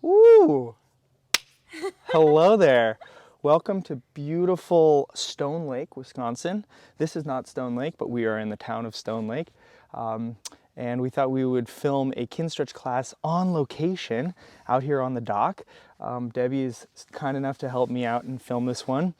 Ooh! Hello there. Welcome to beautiful Stone Lake, Wisconsin. This is not Stone Lake, but we are in the town of Stone Lake. And we thought we would film a Kinstretch class on location out here on the dock. Debbie is kind enough to help me out and film this one.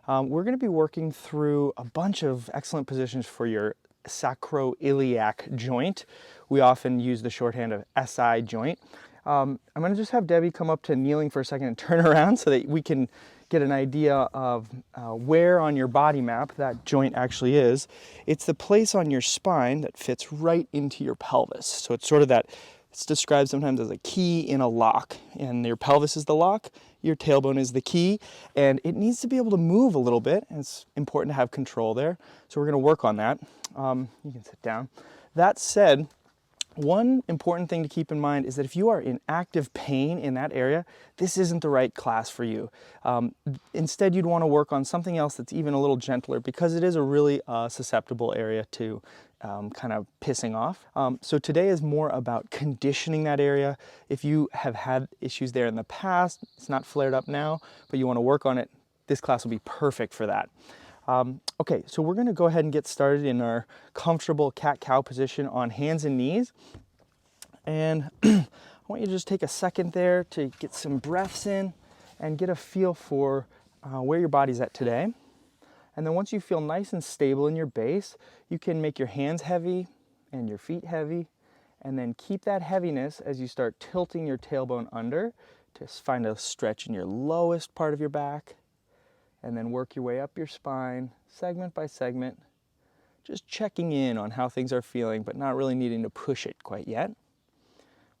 We're going to be working through a bunch of excellent positions for your Sacro-Illiac joint. We often use the shorthand of SI joint. I'm going to just have Debbie come up to kneeling for a second and turn around so that we can get an idea of where on your body map that joint actually is. It's the place on your spine that fits right into your pelvis. So it's sort of that, it's described sometimes as a key in a lock, and your pelvis is the lock, your tailbone is the key, and it needs to be able to move a little bit, and it's important to have control there. So we're going to work on that. You can sit down. That said, one important thing to keep in mind is that if you are in active pain in that area, this isn't the right class for you. Instead, you'd want to work on something else that's even a little gentler, because it is a really susceptible area to kind of pissing off. So today is more about conditioning that area. If you have had issues there in the past, it's not flared up now, but you want to work on it, this class will be perfect for that. Okay, so we're going to go ahead and get started in our comfortable cat-cow position on hands and knees. And I want you to just take a second there to get some breaths in and get a feel for where your body's at today. And then once you feel nice and stable in your base, you can make your hands heavy and your feet heavy, and then keep that heaviness as you start tilting your tailbone under to find a stretch in your lowest part of your back. And then work your way up your spine, segment by segment, just checking in on how things are feeling, but not really needing to push it quite yet.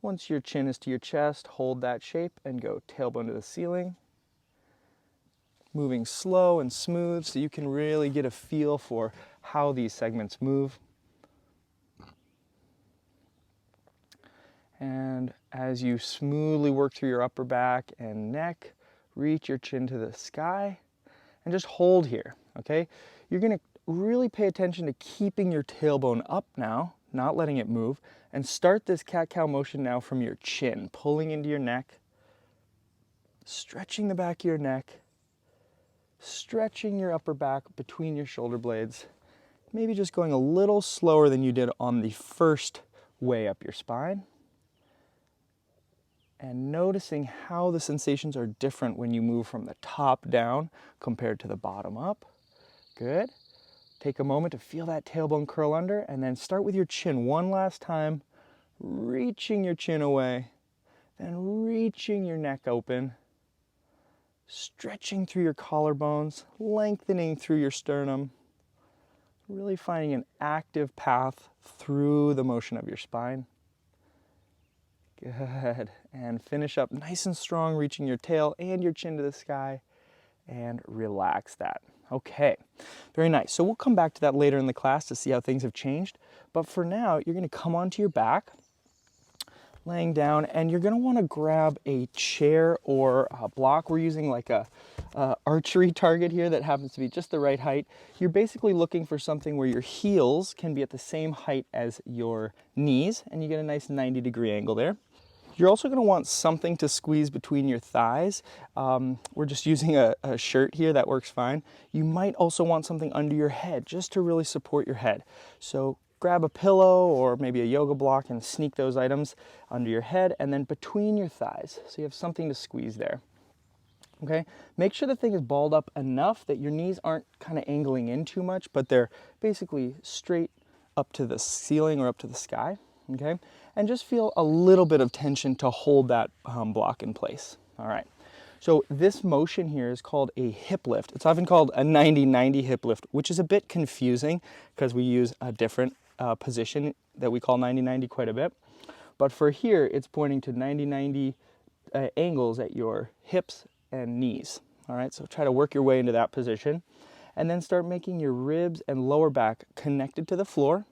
Once your chin is to your chest, hold that shape and go tailbone to the ceiling. Moving slow and smooth so you can really get a feel for how these segments move. And as you smoothly work through your upper back and neck, reach your chin to the sky. And just hold here, okay? You're going to really pay attention to keeping your tailbone up now, not letting it move, and start this cat-cow motion now from your chin, pulling into your neck, stretching the back of your neck, stretching your upper back between your shoulder blades, maybe just going a little slower than you did on the first way up your spine. And noticing how the sensations are different when you move from the top down compared to the bottom up. Good. Take a moment to feel that tailbone curl under, and then start with your chin one last time, reaching your chin away, then reaching your neck open, stretching through your collarbones, lengthening through your sternum, really finding an active path through the motion of your spine. Good. And finish up nice and strong, reaching your tail and your chin to the sky, and relax that. Okay, very nice. So we'll come back to that later in the class to see how things have changed. But for now, you're going to come onto your back, laying down, and you're going to want to grab a chair or a block. We're using like a archery target here that happens to be just the right height. You're basically looking for something where your heels can be at the same height as your knees, and you get a nice 90-degree angle there. You're also going to want something to squeeze between your thighs. We're just using a shirt here, that works fine. You might also want something under your head just to really support your head. So grab a pillow or maybe a yoga block and sneak those items under your head and then between your thighs, so you have something to squeeze there. Okay, make sure the thing is balled up enough that your knees aren't kind of angling in too much, but they're basically straight up to the ceiling or up to the sky. Okay, and just feel a little bit of tension to hold that block in place. All right, so this motion here is called a hip lift. It's often called a 90-90 hip lift, which is a bit confusing because we use a different position that we call 90-90 quite a bit. But for here, it's pointing to 90-90 angles at your hips and knees. All right, so try to work your way into that position and then start making your ribs and lower back connected to the floor.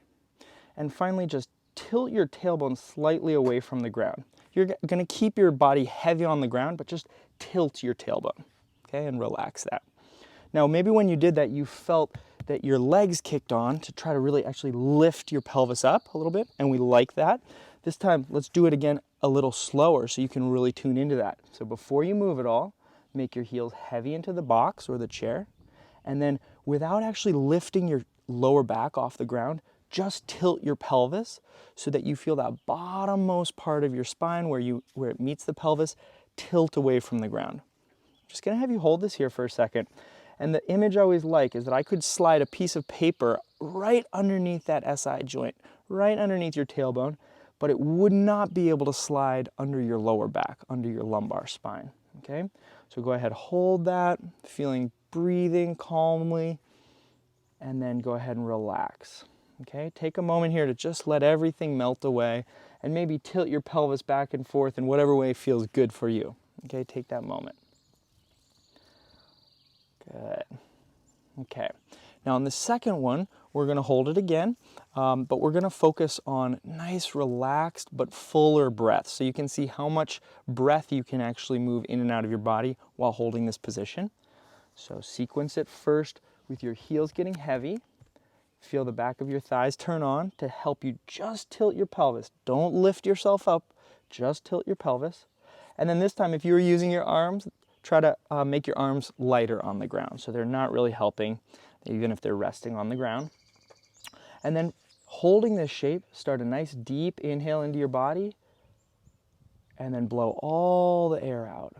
And finally, just tilt your tailbone slightly away from the ground. You're going to keep your body heavy on the ground, but just tilt your tailbone, okay, and relax that. Now, maybe when you did that, you felt that your legs kicked on to try to really actually lift your pelvis up a little bit, and we like that. This time, let's do it again a little slower so you can really tune into that. So before you move at all, make your heels heavy into the box or the chair, and then without actually lifting your lower back off the ground, just tilt your pelvis so that you feel that bottommost part of your spine where it meets the pelvis tilt away from the ground. I'm just gonna have you hold this here for a second. And the image I always like is that I could slide a piece of paper right underneath that SI joint, right underneath your tailbone, but it would not be able to slide under your lower back, under your lumbar spine, okay? So go ahead, hold that, breathing calmly, and then go ahead and relax, okay? Take a moment here to just let everything melt away and maybe tilt your pelvis back and forth in whatever way feels good for you, okay? Take that moment. Good. Okay. Now on the second one, we're going to hold it again, but we're going to focus on nice, relaxed, but fuller breath. So you can see how much breath you can actually move in and out of your body while holding this position. So sequence it first with your heels getting heavy. Feel the back of your thighs turn on to help you just tilt your pelvis. Don't lift yourself up, just tilt your pelvis. And then this time, if you were using your arms, try to make your arms lighter on the ground so they're not really helping, even if they're resting on the ground. And then holding this shape, start a nice deep inhale into your body and then blow all the air out.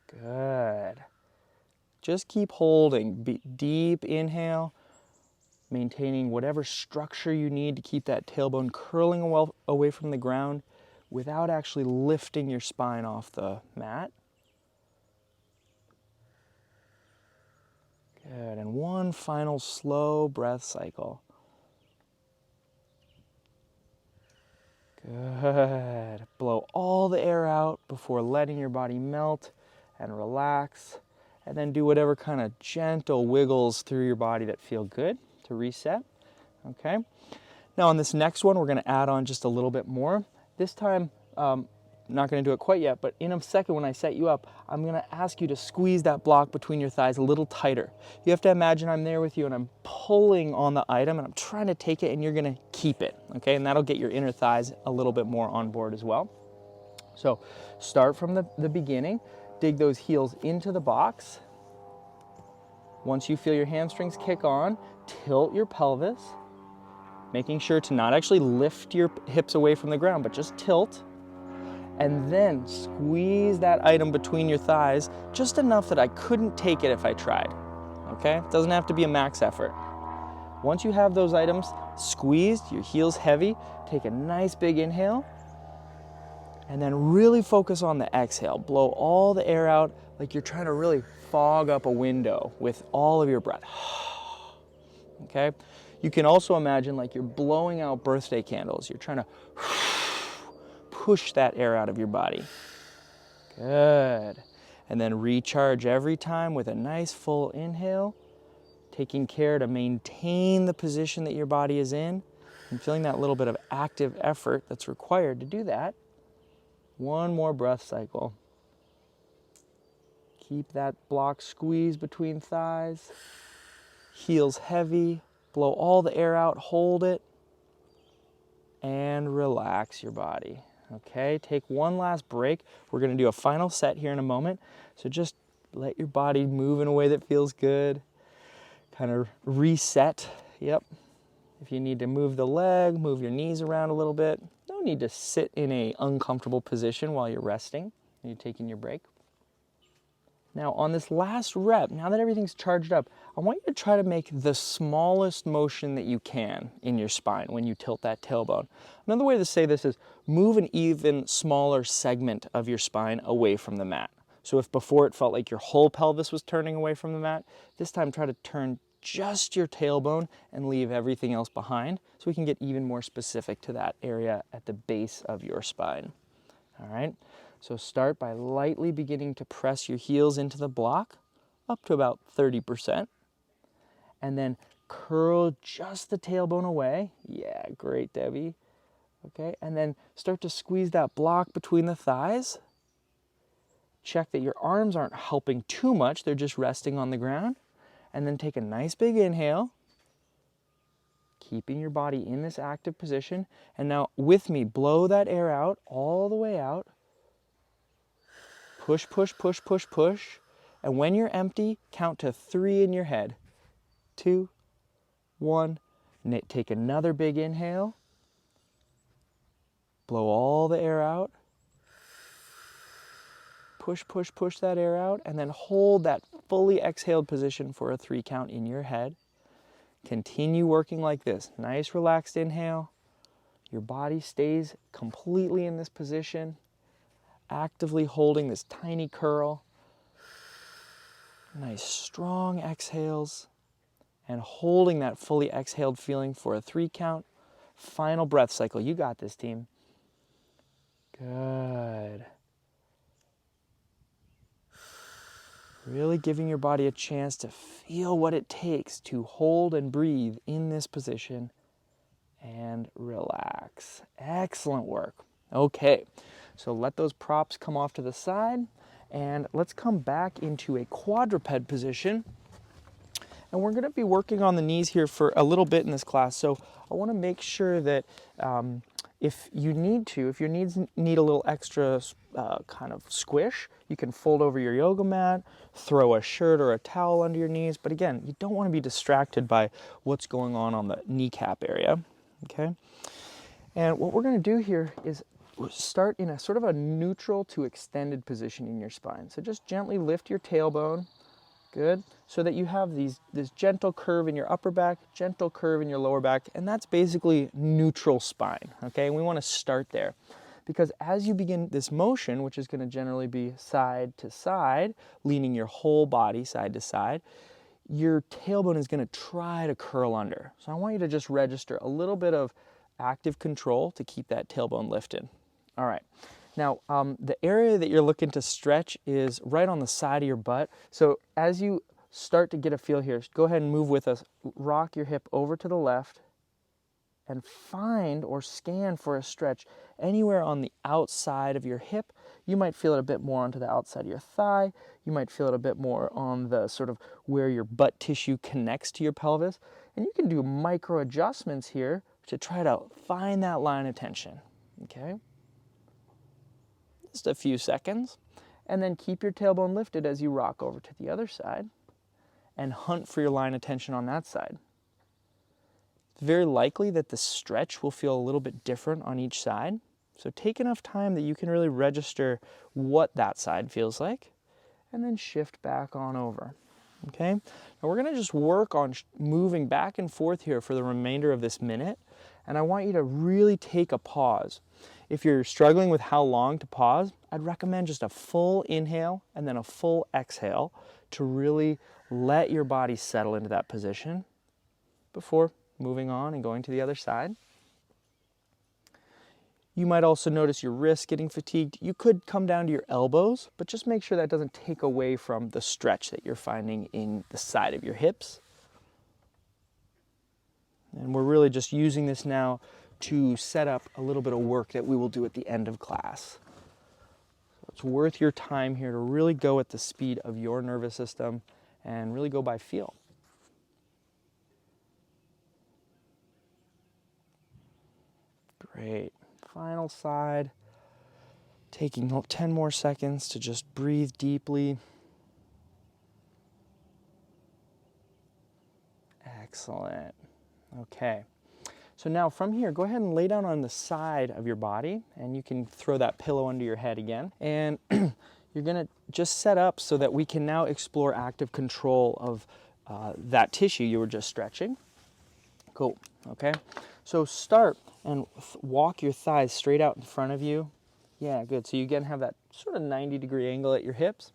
Good. Just keep holding. Deep inhale, maintaining whatever structure you need to keep that tailbone curling away from the ground without actually lifting your spine off the mat. Good, and one final slow breath cycle. Good. Blow all the air out before letting your body melt and relax. And then do whatever kind of gentle wiggles through your body that feel good to reset. Okay. Now on this next one, we're going to add on just a little bit more. This time, not going to do it quite yet, but in a second when I set you up, I'm going to ask you to squeeze that block between your thighs a little tighter. You have to imagine I'm there with you and I'm pulling on the item and I'm trying to take it and you're going to keep it, okay? And that'll get your inner thighs a little bit more on board as well. So start from the beginning, dig those heels into the box. Once you feel your hamstrings kick on, tilt your pelvis, making sure to not actually lift your hips away from the ground, but just tilt. And then squeeze that item between your thighs just enough that I couldn't take it if I tried, okay? It doesn't have to be a max effort. Once you have those items squeezed, your heels heavy, take a nice big inhale, and then really focus on the exhale. Blow all the air out like you're trying to really fog up a window with all of your breath, okay? You can also imagine like you're blowing out birthday candles. You're trying to push that air out of your body. Good. And then recharge every time with a nice full inhale, taking care to maintain the position that your body is in and feeling that little bit of active effort that's required to do that. One more breath cycle. Keep that block squeezed between thighs, heels heavy, blow all the air out, hold it, and relax your body. Okay, take one last break. We're going to do a final set here in a moment. So just let your body move in a way that feels good. Kind of reset. Yep. If you need to move the leg, move your knees around a little bit. No need to sit in an uncomfortable position while you're resting and you're taking your break. Now on this last rep, now that everything's charged up, I want you to try to make the smallest motion that you can in your spine when you tilt that tailbone. Another way to say this is move an even smaller segment of your spine away from the mat. So if before it felt like your whole pelvis was turning away from the mat, this time try to turn just your tailbone and leave everything else behind so we can get even more specific to that area at the base of your spine. All right? So start by lightly beginning to press your heels into the block up to about 30%. And then curl just the tailbone away. Yeah, great, Debbie. Okay, and then start to squeeze that block between the thighs. Check that your arms aren't helping too much. They're just resting on the ground. And then take a nice big inhale. keeping your body in this active position. And now with me, blow that air out all the way out. Push, push, push, push, push. And when you're empty, count to 3 in your head. 2, 1. Take another big inhale. Blow all the air out. Push, push, push that air out, and then hold that fully exhaled position for a 3 count in your head. Continue working like this. Nice relaxed inhale. Your body stays completely in this position, actively holding this tiny curl. Nice strong exhales, and holding that fully exhaled feeling for a 3 count. Final breath cycle. You got this, team. Good. Really giving your body a chance to feel what it takes to hold and breathe in this position and relax. Excellent work. Okay, so let those props come off to the side and let's come back into a quadruped position. And we're going to be working on the knees here for a little bit in this class. So I want to make sure that if your knees need a little extra kind of squish, you can fold over your yoga mat, throw a shirt or a towel under your knees. But again, you don't want to be distracted by what's going on the kneecap area, okay? And what we're going to do here is start in a sort of a neutral to extended position in your spine. So just gently lift your tailbone, good, so that you have this gentle curve in your upper back, gentle curve in your lower back, and that's basically neutral spine, okay? And we want to start there. Because as you begin this motion, which is going to generally be side to side, leaning your whole body side to side, your tailbone is going to try to curl under. So I want you to just register a little bit of active control to keep that tailbone lifted. All right. Now, the area that you're looking to stretch is right on the side of your butt. So as you start to get a feel here, go ahead and move with us. Rock your hip over to the left and find or scan for a stretch anywhere on the outside of your hip. You might feel it a bit more onto the outside of your thigh. You might feel it a bit more on the sort of where your butt tissue connects to your pelvis. And you can do micro adjustments here to try to find that line of tension, okay? Just a few seconds. And then keep your tailbone lifted as you rock over to the other side and hunt for your line of tension on that side. It's very likely that the stretch will feel a little bit different on each side. So take enough time that you can really register what that side feels like, and then shift back on over, okay? Now we're gonna just work on moving back and forth here for the remainder of this minute, and I want you to really take a pause. If you're struggling with how long to pause, I'd recommend just a full inhale and then a full exhale to really let your body settle into that position before moving on and going to the other side. You might also notice your wrists getting fatigued. You could come down to your elbows, but just make sure that doesn't take away from the stretch that you're finding in the side of your hips. And we're really just using this now to set up a little bit of work that we will do at the end of class. So it's worth your time here to really go at the speed of your nervous system and really go by feel. Great. Final side. Taking 10 more seconds to just breathe deeply. Excellent. Okay. So now from here, go ahead and lay down on the side of your body, and you can throw that pillow under your head again. And you're going to just set up so that we can now explore active control of that tissue you were just stretching. Cool. Okay. So start and walk your thighs straight out in front of you. Yeah, good. So you again have that sort of 90-degree angle at your hips.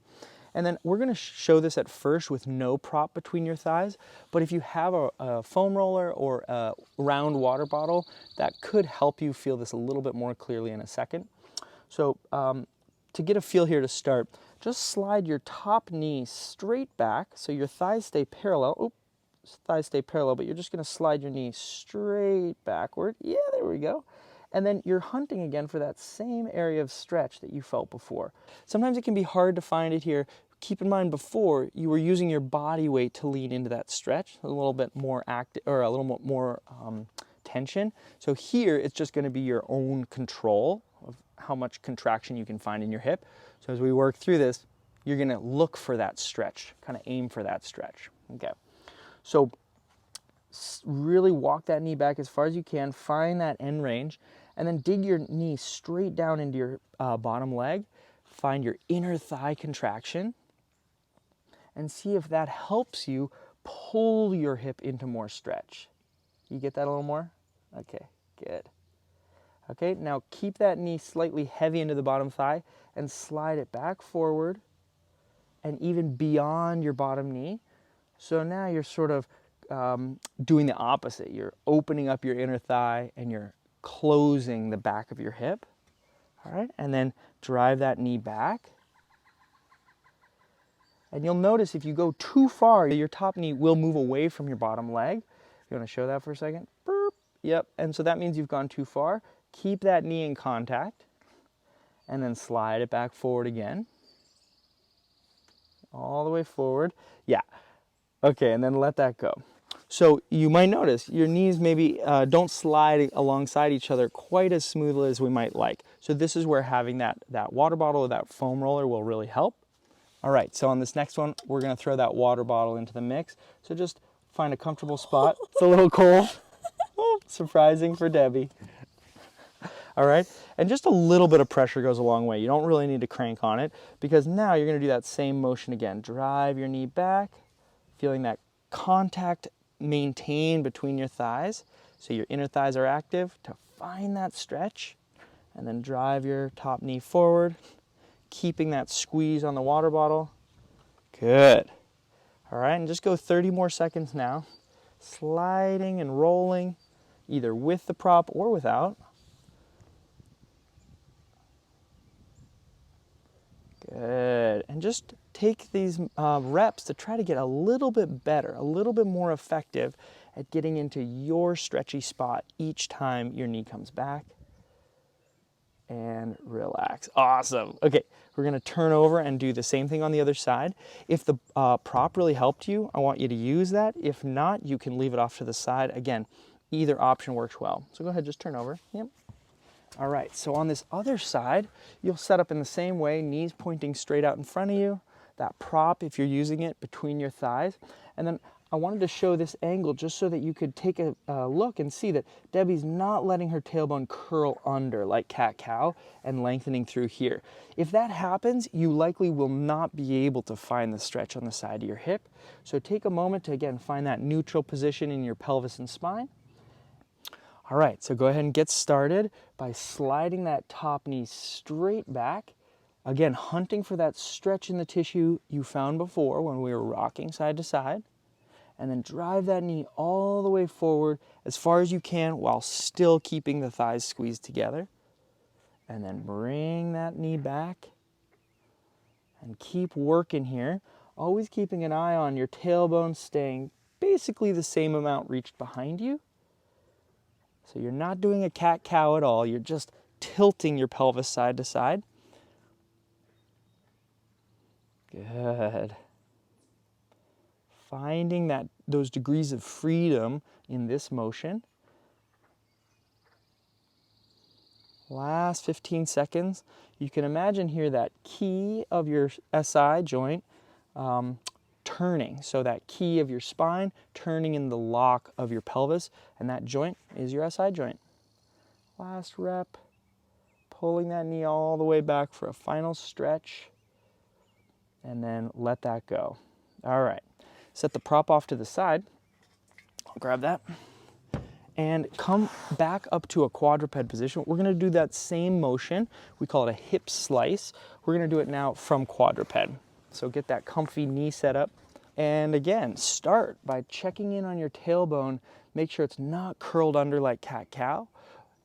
And then we're going to show this at first with no prop between your thighs. But if you have a foam roller or a round water bottle, that could help you feel this a little bit more clearly in a second. So to get a feel here to start, just slide your top knee straight back so your thighs stay parallel. Oops. Thighs stay parallel, but you're just going to slide your knee straight backward. Yeah, there we go. And then you're hunting again for that same area of stretch that you felt before. Sometimes it can be hard to find it here. keep in mind before you were using your body weight to lean into that stretch, a little bit more active, or a little more tension. So here it's just going to be your own control of how much contraction you can find in your hip. So as we work through this, you're going to look for that stretch, kind of aim for that stretch. Okay. So really walk that knee back as far as you can, find that end range, and then dig your knee straight down into your bottom leg. Find your inner thigh contraction and see if that helps you pull your hip into more stretch. You get that a little more? Okay, good. Okay, now keep that knee slightly heavy into the bottom thigh and slide it back forward and even beyond your bottom knee. So now you're sort of doing the opposite. You're opening up your inner thigh and you're closing the back of your hip. All right, and then drive that knee back. And you'll notice if you go too far, your top knee will move away from your bottom leg. You want to show that for a second? Burp. Yep, and so that means you've gone too far. Keep that knee in contact and then slide it back forward again. All the way forward. Yeah. Okay, and then let that go. So you might notice your knees maybe don't slide alongside each other quite as smoothly as we might like. So this is where having that water bottle or that foam roller will really help. All right, so on this next one, we're gonna throw that water bottle into the mix. So just find a comfortable spot. It's a little cold. Surprising for Debbie. All right, and just a little bit of pressure goes a long way. You don't really need to crank on it because now you're gonna do that same motion again. Drive your knee back, feeling that contact maintained between your thighs. So your inner thighs are active to find that stretch, and then drive your top knee forward, keeping that squeeze on the water bottle. Good. All right, and just go 30 more seconds now, sliding and rolling, either with the prop or without. Good, and just take these reps to try to get a little bit better, a little bit more effective at getting into your stretchy spot each time your knee comes back. And relax. Awesome. Okay, we're gonna turn over and do the same thing on the other side. If the prop really helped you, I want you to use that. If not, you can leave it off to the side. Again, either option works well. So go ahead, just turn over. Yep. All right, so on this other side, you'll set up in the same way, knees pointing straight out in front of you, that prop, if you're using it, between your thighs. And then I wanted to show this angle just so that you could take a look and see that Debbie's not letting her tailbone curl under like cat-cow and lengthening through here. If that happens, you likely will not be able to find the stretch on the side of your hip. So take a moment to, again, find that neutral position in your pelvis and spine. All right, so go ahead and get started by sliding that top knee straight back. Again, hunting for that stretch in the tissue you found before when we were rocking side to side. And then drive that knee all the way forward as far as you can while still keeping the thighs squeezed together. And then bring that knee back and keep working here. Always keeping an eye on your tailbone staying basically the same amount reached behind you. So you're not doing a cat-cow at all. You're just tilting your pelvis side to side. Good. Finding those degrees of freedom in this motion. Last 15 seconds. You can imagine here that key of your SI joint turning. So that key of your spine turning in the lock of your pelvis, and that joint is your SI joint. Last rep. Pulling that knee all the way back for a final stretch, and then let that go. All right. Set the prop off to the side. I'll grab that. And come back up to a quadruped position. We're gonna do that same motion. We call it a hip slice. We're gonna do it now from quadruped. So get that comfy knee set up. And again, start by checking in on your tailbone. Make sure it's not curled under like cat-cow.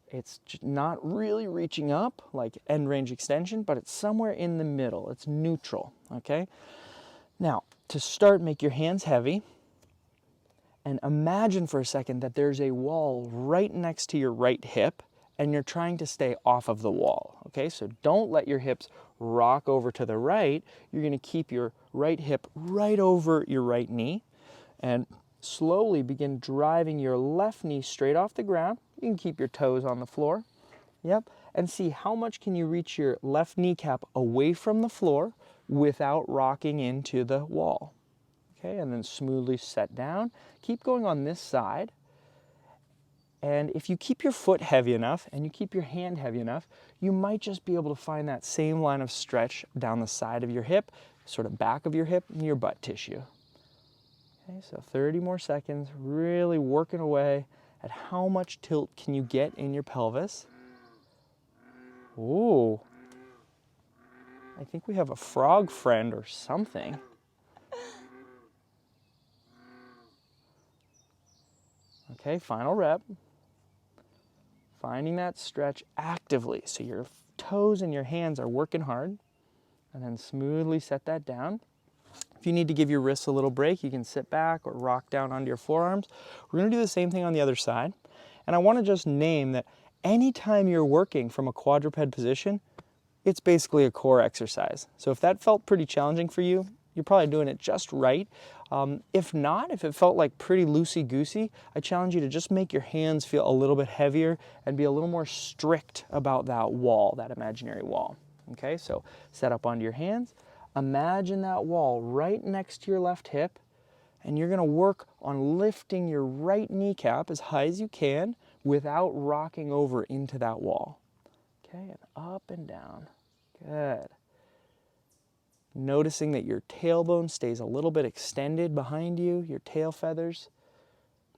It's not really reaching up like end range extension, but it's somewhere in the middle. It's neutral, okay? Now, to start, make your hands heavy and imagine for a second that there's a wall right next to your right hip and you're trying to stay off of the wall, okay? So don't let your hips rock over to the right, you're going to keep your right hip right over your right knee and slowly begin driving your left knee straight off the ground. You can keep your toes on the floor. Yep. And see how much can you reach your left kneecap away from the floor without rocking into the wall. Okay, and then smoothly set down. Keep going on this side. And if you keep your foot heavy enough and you keep your hand heavy enough, you might just be able to find that same line of stretch down the side of your hip, sort of back of your hip, and your butt tissue. Okay, so 30 more seconds, really working away at how much tilt can you get in your pelvis. Ooh, I think we have a frog friend or something. Okay, final rep. Finding that stretch actively, so your toes and your hands are working hard, and then smoothly set that down. If you need to give your wrists a little break, you can sit back or rock down onto your forearms. We're going to do the same thing on the other side. And I want to just name that anytime you're working from a quadruped position, it's basically a core exercise. So if that felt pretty challenging for you, you're probably doing it just right. If not, if it felt like pretty loosey-goosey, I challenge you to just make your hands feel a little bit heavier and be a little more strict about that wall, that imaginary wall. Okay, so set up onto your hands. Imagine that wall right next to your left hip, and you're going to work on lifting your right kneecap as high as you can without rocking over into that wall. Okay, and up and down. Good. Noticing that your tailbone stays a little bit extended behind you, your tail feathers,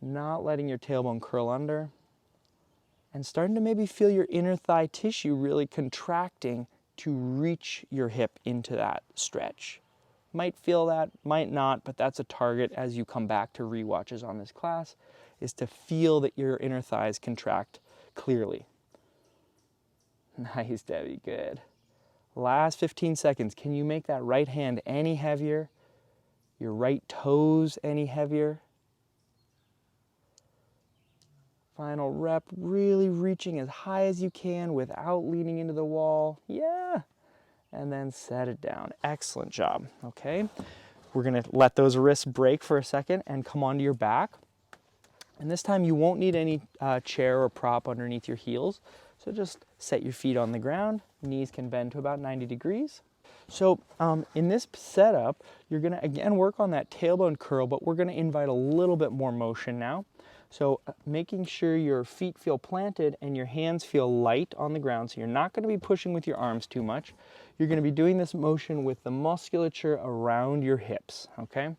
not letting your tailbone curl under, and starting to maybe feel your inner thigh tissue really contracting to reach your hip into that stretch. Might feel that, might not, but that's a target as you come back to rewatches on this class, is to feel that your inner thighs contract clearly. Nice, Debbie, good. Last 15 seconds, can you make that right hand any heavier? Your right toes any heavier? Final rep, really reaching as high as you can without leaning into the wall. Yeah. And then set it down. Excellent job. Okay. We're going to let those wrists break for a second and come onto your back. And this time you won't need any chair or prop underneath your heels. So just set your feet on the ground. Knees can bend to about 90 degrees. So in this setup, you're going to again work on that tailbone curl, but we're going to invite a little bit more motion now. So making sure your feet feel planted and your hands feel light on the ground. So you're not going to be pushing with your arms too much. You're going to be doing this motion with the musculature around your hips, okay?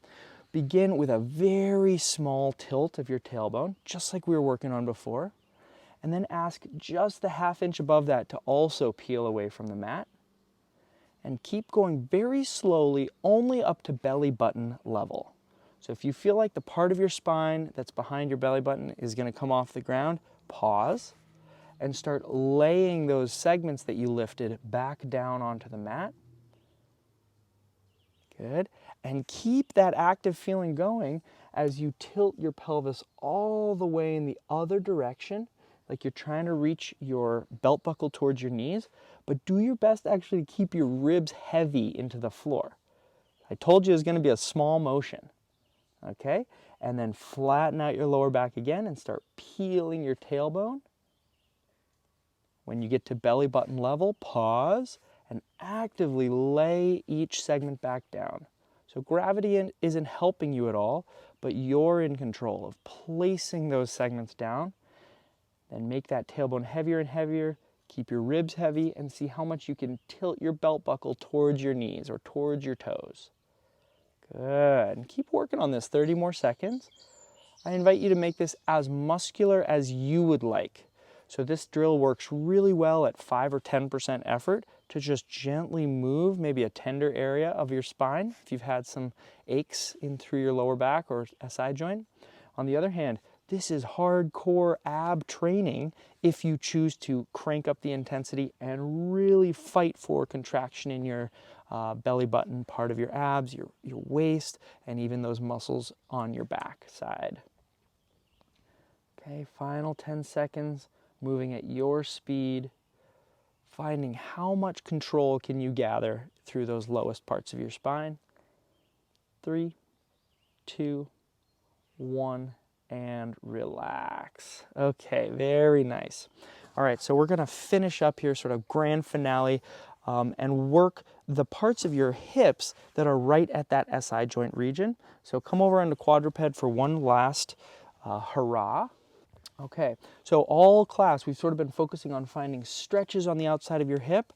Begin with a very small tilt of your tailbone, just like we were working on before. And then ask just the ½ inch above that to also peel away from the mat. And keep going very slowly, only up to belly button level. So if you feel like the part of your spine that's behind your belly button is going to come off the ground, pause and start laying those segments that you lifted back down onto the mat. Good. And keep that active feeling going as you tilt your pelvis all the way in the other direction, like you're trying to reach your belt buckle towards your knees, but do your best actually to keep your ribs heavy into the floor. I told you it was going to be a small motion. Okay, and then flatten out your lower back again and start peeling your tailbone. When you get to belly button level, pause and actively lay each segment back down. So gravity isn't helping you at all, but you're in control of placing those segments down. Then make that tailbone heavier and heavier, keep your ribs heavy, and see how much you can tilt your belt buckle towards your knees or towards your toes. Good, and keep working on this, 30 more seconds. I invite you to make this as muscular as you would like. So this drill works really well at 5 or 10% effort to just gently move maybe a tender area of your spine if you've had some aches in through your lower back or a side joint. On the other hand, this is hardcore ab training if you choose to crank up the intensity and really fight for contraction in your belly button part of your abs, your waist, and even those muscles on your back side. Okay, final 10 seconds, moving at your speed. finding how much control can you gather through those lowest parts of your spine. 3, 2, 1, and relax. Okay, very nice. All right, so we're gonna finish up here, sort of grand finale, and work the parts of your hips that are right at that SI joint region. So come over into quadruped for one last hurrah. Okay, so all class we've sort of been focusing on finding stretches on the outside of your hip,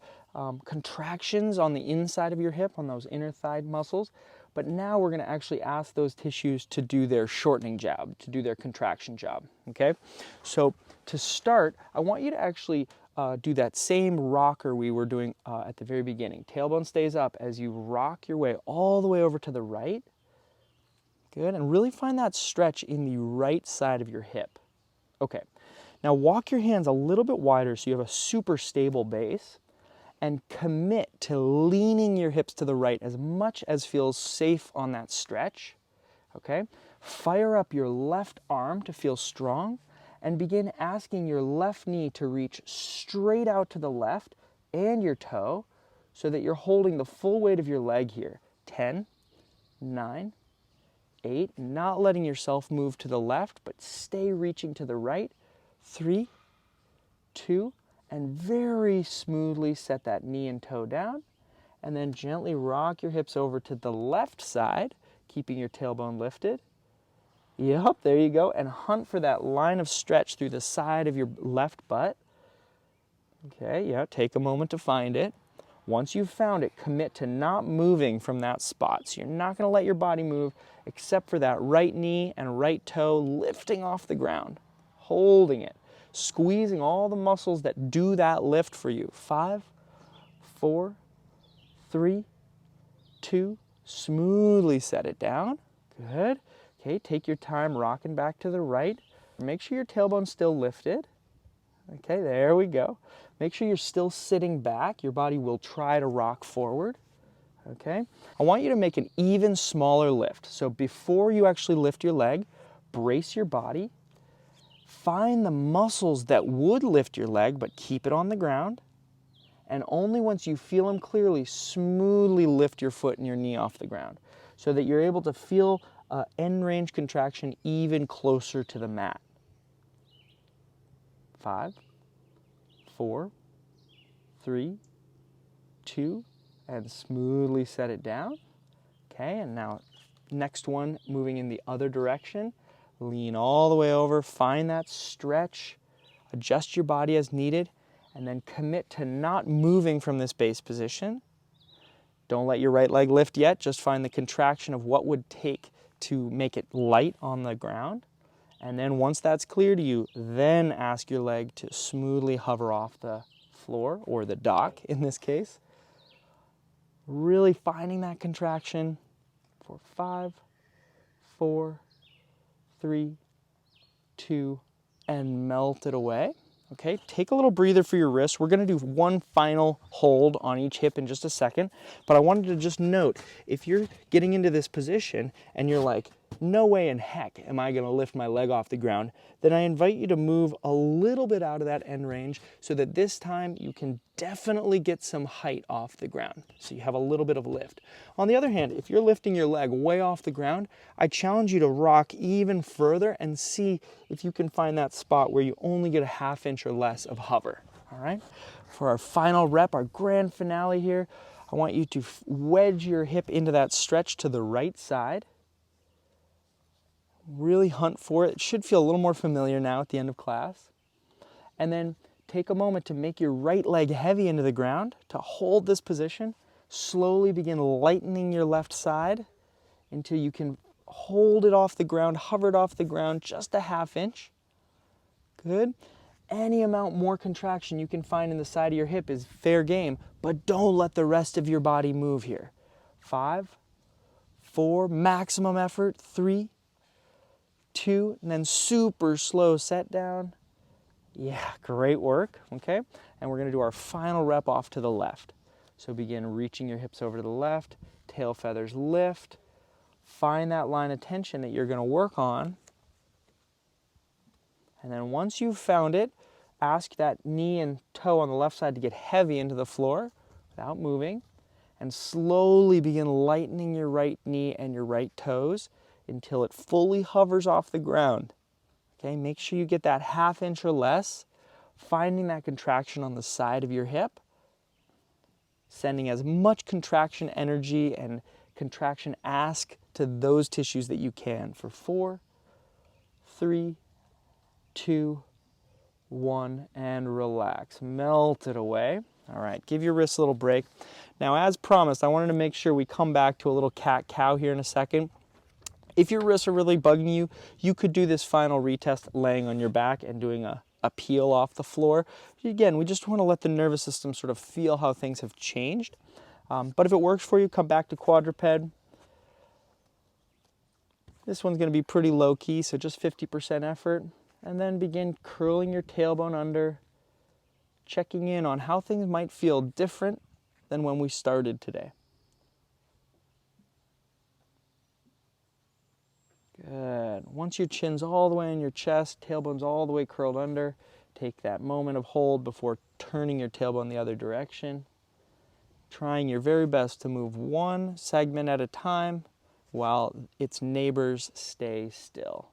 contractions on the inside of your hip, on those inner thigh muscles, but now we're going to actually ask those tissues to do their shortening job, to do their contraction job, okay? So to start, I want you to actually do that same rocker we were doing at the very beginning. Tailbone stays up as you rock your way all the way over to the right. Good, and really find that stretch in the right side of your hip. Okay, now walk your hands a little bit wider so you have a super stable base, and commit to leaning your hips to the right as much as feels safe on that stretch. Okay, fire up your left arm to feel strong, and begin asking your left knee to reach straight out to the left and your toe so that you're holding the full weight of your leg here. 10, 9, 8, not letting yourself move to the left, but stay reaching to the right. 3, 2, and very smoothly set that knee and toe down, and then gently rock your hips over to the left side, keeping your tailbone lifted. Yep, there you go, and hunt for that line of stretch through the side of your left butt. Okay, yeah, take a moment to find it. Once you've found it, commit to not moving from that spot. So you're not going to let your body move except for that right knee and right toe lifting off the ground, holding it, squeezing all the muscles that do that lift for you. 5, 4, 3, 2, smoothly set it down. Good. Okay, take your time rocking back to the right. Make sure your tailbone's still lifted. Okay, there we go. Make sure you're still sitting back. Your body will try to rock forward. Okay, I want you to make an even smaller lift. So before you actually lift your leg, brace your body. Find the muscles that would lift your leg, but keep it on the ground. And only once you feel them clearly, smoothly lift your foot and your knee off the ground so that you're able to feel end range contraction even closer to the mat. 5, 4, 3, 2, and smoothly set it down. Okay, and now next one, moving in the other direction. Lean all the way over, find that stretch, adjust your body as needed, and then commit to not moving from this base position. Don't let your right leg lift yet, just find the contraction of what would take to make it light on the ground. And then once that's clear to you, then ask your leg to smoothly hover off the floor, or the dock in this case. Really finding that contraction for 5, 4, 3, 2, and melt it away. Okay, take a little breather for your wrist. We're going to do one final hold on each hip in just a second, but I wanted to just note, if you're getting into this position and you're like, no way in heck am I going to lift my leg off the ground, then I invite you to move a little bit out of that end range so that this time you can definitely get some height off the ground, so you have a little bit of lift. On the other hand, if you're lifting your leg way off the ground, I challenge you to rock even further and see if you can find that spot where you only get a ½ inch or less of hover. All right? For our final rep, our grand finale here, I want you to wedge your hip into that stretch to the right side. Really hunt for it. It should feel a little more familiar now at the end of class. And then take a moment to make your right leg heavy into the ground. To hold this position, slowly begin lightening your left side until you can hold it off the ground, hover it off the ground just a ½ inch. Good. Any amount more contraction you can find in the side of your hip is fair game, but don't let the rest of your body move here. 5, 4, maximum effort, 3, 2, and then super slow set down. Yeah, great work, okay? And we're gonna do our final rep off to the left. So begin reaching your hips over to the left, tail feathers lift, find that line of tension that you're gonna work on. And then once you've found it, ask that knee and toe on the left side to get heavy into the floor without moving, and slowly begin lightening your right knee and your right toes until it fully hovers off the ground. Okay, make sure you get that 1/2 inch or less, finding that contraction on the side of your hip, sending as much contraction energy and contraction ask to those tissues that you can for 4, 3, 2, 1, and relax. Melt it away. All right, give your wrists a little break. Now, as promised, I wanted to make sure we come back to a little cat-cow here in a second. If your wrists are really bugging you, you could do this final retest laying on your back and doing a peel off the floor. Again, we just want to let the nervous system sort of feel how things have changed. But if it works for you, come back to quadruped. This one's going to be pretty low key, so just 50% effort. And then begin curling your tailbone under, checking in on how things might feel different than when we started today. Good. Once your chin's all the way in your chest, tailbone's all the way curled under, take that moment of hold before turning your tailbone the other direction. Trying your very best to move one segment at a time while its neighbors stay still.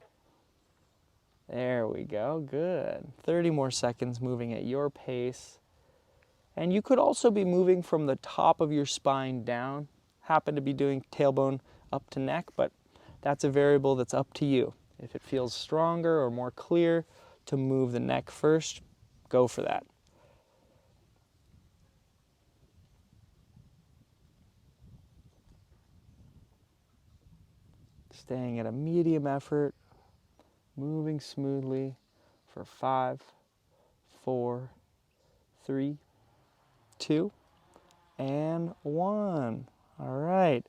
There we go, good. 30 more seconds moving at your pace. And you could also be moving from the top of your spine down. Happen to be doing tailbone up to neck, but that's a variable that's up to you. If it feels stronger or more clear to move the neck first, go for that. Staying at a medium effort, moving smoothly for 5, 4, 3, 2, and 1. All right,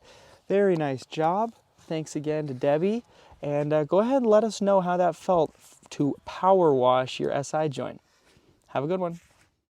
very nice job. Thanks again to Debbie. And go ahead and let us know how that felt to power wash your SI joint. Have a good one.